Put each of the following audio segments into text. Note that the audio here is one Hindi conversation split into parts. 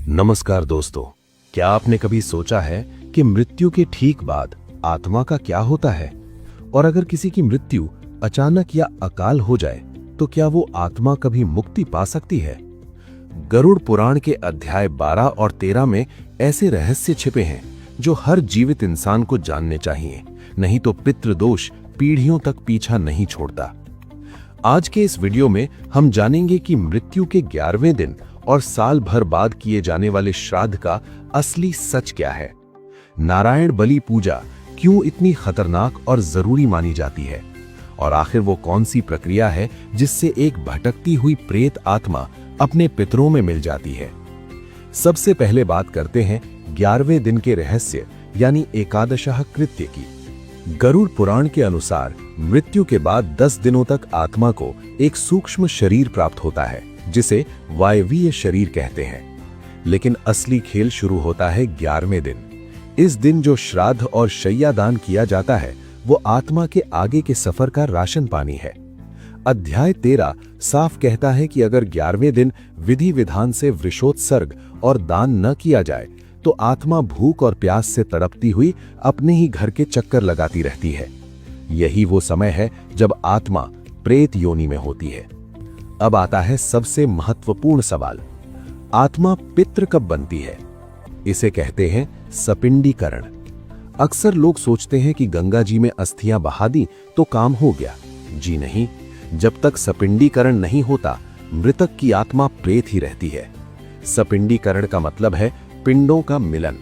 नमस्कार दोस्तों, क्या आपने कभी सोचा है कि मृत्यु के ठीक बाद आत्मा का क्या होता है? और अगर किसी की मृत्यु अचानक या अकाल हो जाए तो क्या वो आत्मा कभी मुक्ति पा सकती है? गरुड़ पुराण के अध्याय 12 और 13 में ऐसे रहस्य छिपे हैं जो हर जीवित इंसान को जानने चाहिए, नहीं तो पितृदोष पीढ़ियों तक पीछा नहीं छोड़ता। आज के इस वीडियो में हम जानेंगे कि मृत्यु के 11वें दिन और साल भर बाद किए जाने वाले श्राद्ध का असली सच क्या है। नारायण बलि पूजा क्यों इतनी खतरनाक और जरूरी मानी जाती है, और आखिर वो कौन सी प्रक्रिया है जिससे एक भटकती हुई प्रेत आत्मा अपने पितरों में मिल जाती है। सबसे पहले बात करते हैं 11वें दिन के रहस्य यानी एकादशः कृत्य की। गरुड़ पुराण के अनुसार मृत्यु के बाद 10 दिनों तक आत्मा को एक सूक्ष्म शरीर प्राप्त होता है जिसे वायवीय शरीर कहते हैं। लेकिन असली खेल शुरू होता है 11वें दिन। इस दिन जो श्राद्ध और शय्यादान किया जाता है वो आत्मा के आगे के सफर का राशन पानी है। अध्याय 13 साफ कहता है कि अगर 11वें दिन विधि विधान से वृषोत्सर्ग और दान न किया जाए तो आत्मा भूख और प्यास से तड़पती हुई अपने ही घर के चक्कर लगाती रहती है। यही वो समय है जब आत्मा प्रेत योनि में होती है। अब आता है सबसे महत्वपूर्ण सवाल, आत्मा पितृ कब बनती है? इसे कहते हैं सपिंडीकरण। अक्सर लोग सोचते हैं कि गंगा जी में अस्थियां बहा दी तो काम हो गया। जी नहीं, जब तक सपिंडीकरण नहीं होता मृतक की आत्मा प्रेत ही रहती है। सपिंडीकरण का मतलब है पिंडों का मिलन।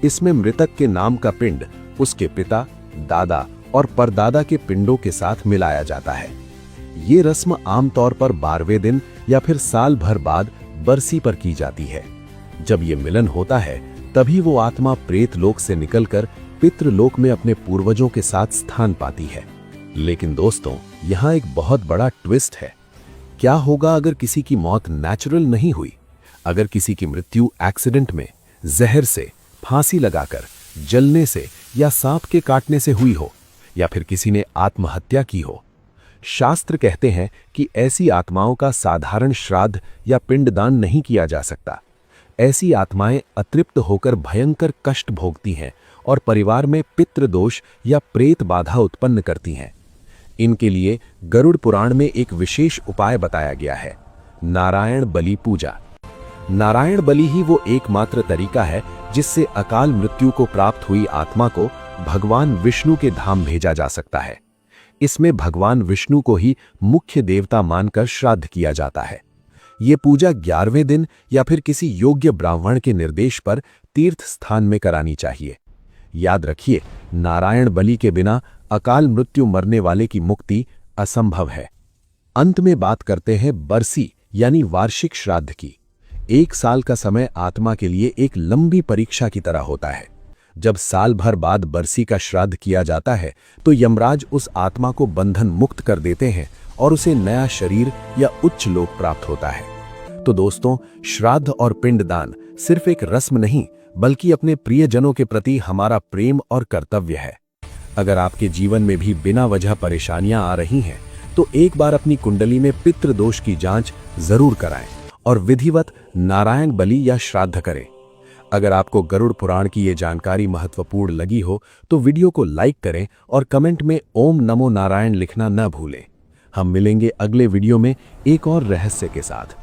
इसमें मृतक के नाम का पिंड उसके पिता, दादा और परदादा के पिंडों के साथ मिलाया जाता है। ये रस्म आमतौर पर 12वें दिन या फिर साल भर बाद बरसी पर की जाती है। जब ये मिलन होता है तभी वो आत्मा प्रेत लोक से निकलकर पितृलोक में अपने पूर्वजों के साथ स्थान पाती है। लेकिन दोस्तों, यहाँ एक बहुत बड़ा ट्विस्ट है। क्या होगा अगर किसी की मौत नेचुरल नहीं हुई? अगर किसी की मृत्यु एक्सीडेंट में, जहर से, फांसी लगाकर, जलने से या सांप के काटने से हुई हो, या फिर किसी ने आत्महत्या की हो? शास्त्र कहते हैं कि ऐसी आत्माओं का साधारण श्राद्ध या पिंडदान नहीं किया जा सकता। ऐसी आत्माएं अतृप्त होकर भयंकर कष्ट भोगती हैं और परिवार में पितृदोष या प्रेत बाधा उत्पन्न करती हैं। इनके लिए गरुड़ पुराण में एक विशेष उपाय बताया गया है, नारायण बलि पूजा। नारायण बलि ही वो एकमात्र तरीका है जिससे अकाल मृत्यु को प्राप्त हुई आत्मा को भगवान विष्णु के धाम भेजा जा सकता है। इसमें भगवान विष्णु को ही मुख्य देवता मानकर श्राद्ध किया जाता है। ये पूजा 11वें दिन या फिर किसी योग्य ब्राह्मण के निर्देश पर तीर्थ स्थान में करानी चाहिए। याद रखिए, नारायण बलि के बिना अकाल मृत्यु मरने वाले की मुक्ति असंभव है। अंत में बात करते हैं बरसी यानी वार्षिक श्राद्ध की। 1 साल का समय आत्मा के लिए एक लंबी परीक्षा की तरह होता है। जब साल भर बाद बरसी का श्राद्ध किया जाता है तो यमराज उस आत्मा को बंधन मुक्त कर देते हैं और उसे नया शरीर या उच्च लोक प्राप्त होता है। तो दोस्तों, श्राद्ध और पिंडदान सिर्फ एक रस्म नहीं बल्कि अपने प्रियजनों के प्रति हमारा प्रेम और कर्तव्य है। अगर आपके जीवन में भी बिना वजह परेशानियां आ रही हैं तो एक बार अपनी कुंडली में पितृदोष की जांच जरूर कराएं और विधिवत नारायण बलि या श्राद्ध करें। अगर आपको गरुड़ पुराण की ये जानकारी महत्वपूर्ण लगी हो तो वीडियो को लाइक करें और कमेंट में ओम नमो नारायण लिखना न भूलें। हम मिलेंगे अगले वीडियो में एक और रहस्य के साथ।